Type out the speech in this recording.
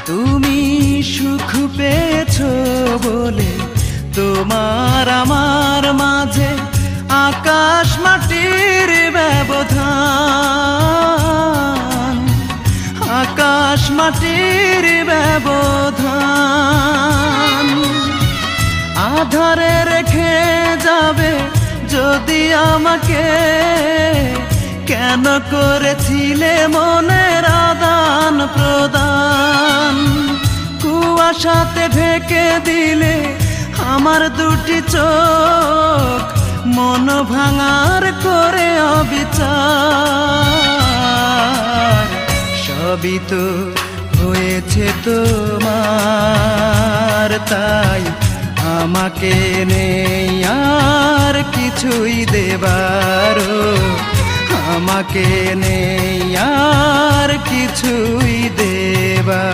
তুমি সুখ পেয়েছো বলে তোমার আমার মাঝে আকাশ মাটির ব্যবধান, আকাশ মাটির ব্যবধান। আধারে রেখে যাবে যদি আমাকে, কেন করেছিলে মনের আদান প্রদান? কুয়াশাতে ঢেকে দিলে আমার দুটি চোখ, মন ভাঙার করে অবিচার। সবই তো হয়েছে তোমার, তাই আমাকে নেই আর কিছুই দেবার, আমাকে নেই আর কিছুই দেবার।